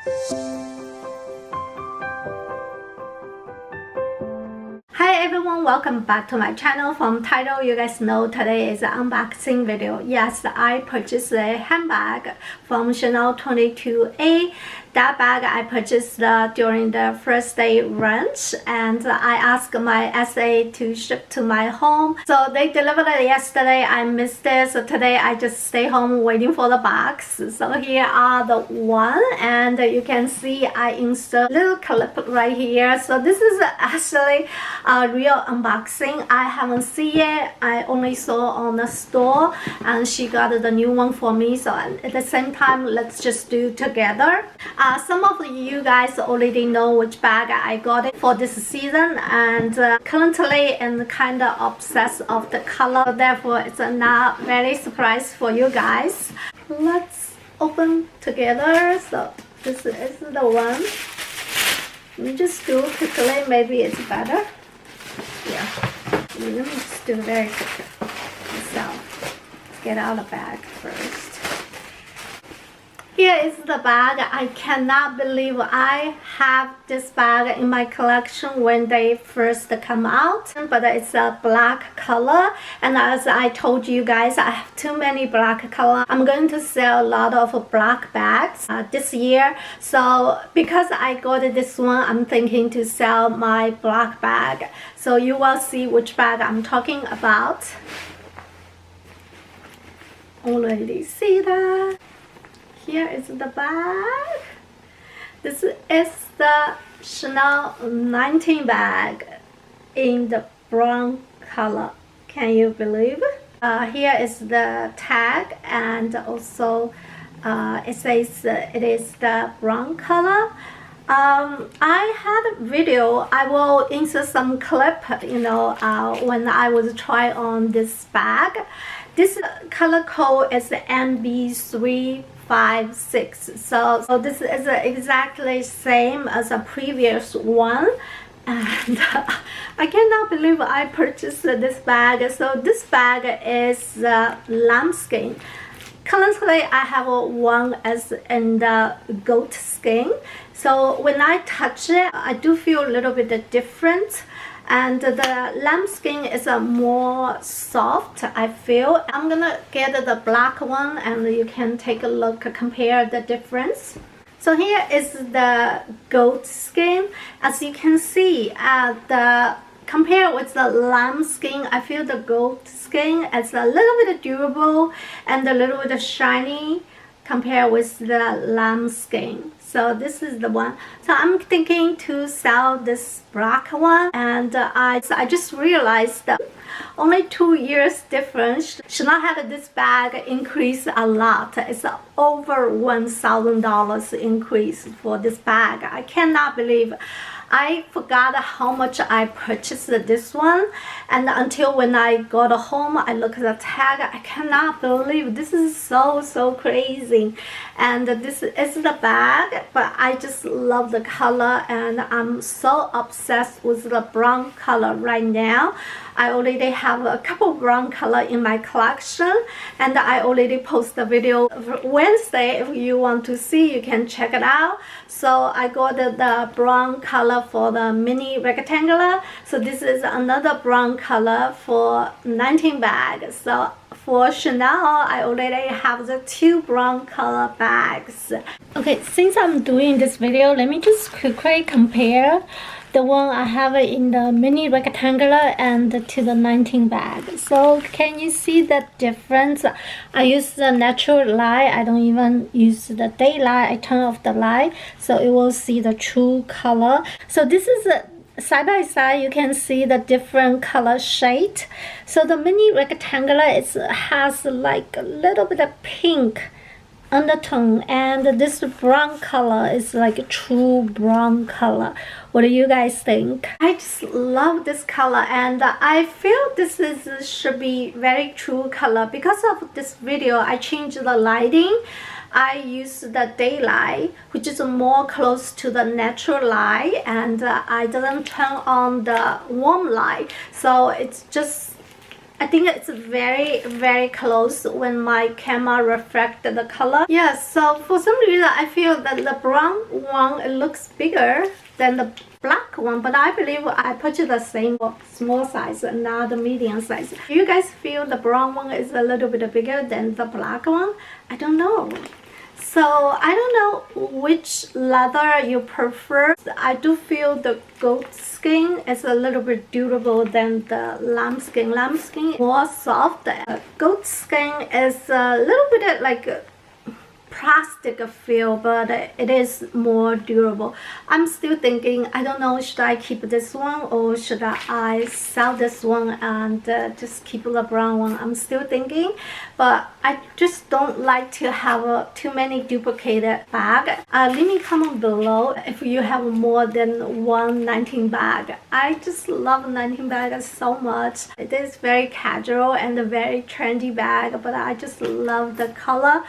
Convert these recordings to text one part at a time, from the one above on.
Hi everyone, welcome back to my channel. From title you guys know today is an unboxing video. Yes, I purchased a handbag from Chanel 22A. That bag I purchased during the first day lunch, and I asked my SA to ship to my home. So they delivered it yesterday. I missed it, so today I just stay home waiting for the box. So here are the one, and you can see I insert little clip right here. So this is actually a real unboxing. I haven't seen it. I only saw on the store, and she got the new one for me. So at the same time, let's just do together. Some of you guys already know which bag I got it for this season, and currently I'm kind of obsessed of the color, therefore it's not very surprise for you guys. Let's open together. So this is the one. Let me just do quickly, maybe it's better. Yeah, let me just do very quick myself. Let's get out the bag first. Here is the bag. I cannot believe I have this bag in my collection when they first come out, but it's a black color, and as I told you guys, I have too many black color. I'm going to sell a lot of black bags this year, so because I got this one, I'm thinking to sell my black bag. So you will see which bag I'm talking about. Already see that. Here is the bag. This is the Chanel 19 bag in the brown color. Can you believe? Here is the tag, and also it says it is the brown color. I had a video. I will insert some clip, when I was trying on this bag. This color code is MB356. So this is exactly same as a previous one, and I cannot believe I purchased this bag. So this bag is lambskin. Currently I have one as in the goat skin, so when I touch it I do feel a little bit different, and the lambskin is a more soft, I feel. I'm gonna get the black one, and you can take a look, compare the difference. So here is the goat skin. As you can see, compared with the lambskin, I feel the goat skin is a little bit durable and a little bit shiny compared with the lambskin. So this is the one. So I'm thinking to sell this black one, and I just realized that only 2 years difference. Chanel had this bag increase a lot. It's over $1,000 increase for this bag. I cannot believe. I forgot how much I purchased this one, and until when I got home I look at the tag, I cannot believe this is so crazy. And this is the bag, but I just love the color, and I'm so obsessed with the brown color right now. I already have a couple brown color in my collection, and I already posted a video Wednesday. If you want to see, you can check it out. So I got the brown color for the mini rectangular. So this is another brown color for 19 bag. So for Chanel, I already have the 2 brown color bags. Okay, since I'm doing this video, let me just quickly compare the one I have in the mini rectangular and to the 19 bag. So can you see the difference? I use the natural light. I don't even use the daylight. I turn off the light so it will see the true color. So this is side by side. You can see the different color shade. So the mini rectangular has like a little bit of pink undertone, and this brown color is like a true brown color. What do you guys think? I just love this color, and I feel should be very true color. Because of this video, I changed the lighting. I use the daylight, which is more close to the natural light, and I didn't turn on the warm light, so it's just I think it's very close when my camera reflects the color. Yeah, so for some reason I feel that the brown one, it looks bigger than the black one, but I believe I purchased the same small size and not the medium size. Do you guys feel the brown one is a little bit bigger than the black one? I don't know. So I don't know which leather you prefer. I do feel the goat skin is a little bit durable than the lambskin. Lambskin is more soft. Goat skin is a little bit like plastic feel, but it is more durable. I'm still thinking, I don't know, should I keep this one or should I sell this one and just keep the brown one? I'm still thinking, but I just don't like to have too many duplicated bag. Leave me comment below if you have more than one 19 bag. I just love 19 bag so much. It is very casual and a very trendy bag, but I just love the color.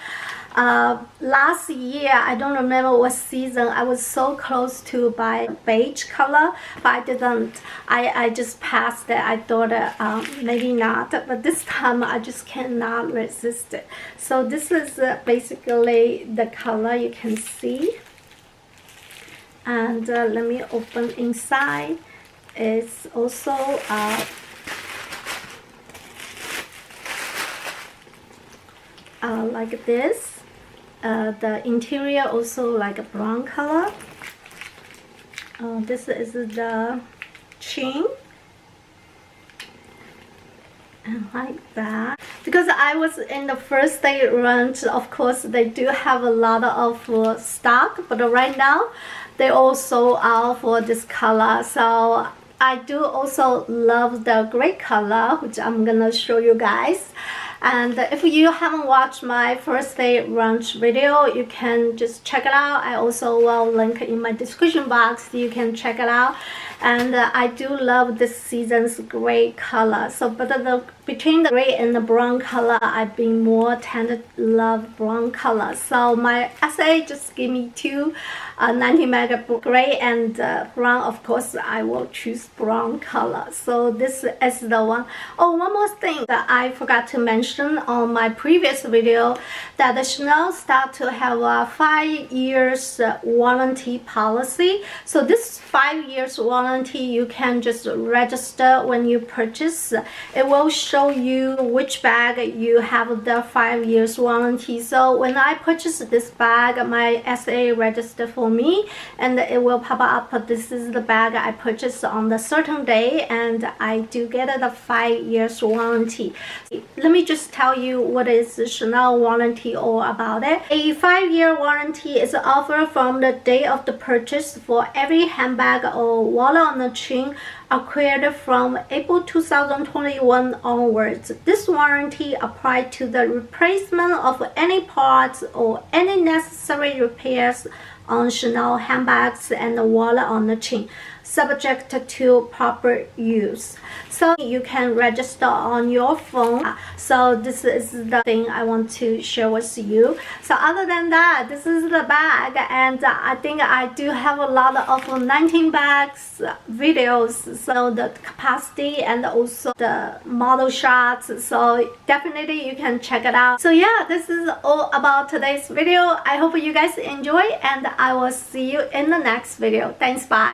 Last year, I don't remember what season, I was so close to buy beige color, but I didn't. I just passed it. I thought maybe not, but this time I just cannot resist it. So this is basically the color you can see. And let me open inside. It's also like this. The interior also like a brown color. This is the chain, and like that. Because I was in the first day range, of course they do have a lot of stock, but right now they also are for this color. So I do also love the gray color, which I'm gonna show you guys. And if you haven't watched my first day ranch video, you can just check it out. I also will link in my description box. You can check it out. And I do love this season's gray color. So but between the gray and the brown color, I've been more tend to love brown color. So my SA just give me two 90 mega gray and brown. Of course I will choose brown color. So this is the one. Oh, one more thing that I forgot to mention on my previous video, that the Chanel start to have a 5 years warranty policy. So this 5 years warranty, you can just register when you purchase. It will show you which bag you have the 5 years warranty. So when I purchased this bag, my SA registered for me, and it will pop up, this is the bag I purchased on the certain day, and I do get the 5 years warranty. Let me just tell you what is Chanel warranty all about it. A 5-year warranty is offered from the day of the purchase for every handbag or wallet on the chain acquired from April 2021 onwards. This warranty applies to the replacement of any parts or any necessary repairs on Chanel handbags and the wallet on the chain, subject to proper use. So you can register on your phone. So this is the thing I want to share with you. So other than that, this is the bag, and I think I do have a lot of 19 bags videos, so the capacity and also the model shots, so definitely you can check it out. So yeah, this is all about today's video. I hope you guys enjoy, and I will see you in the next video. Thanks, bye.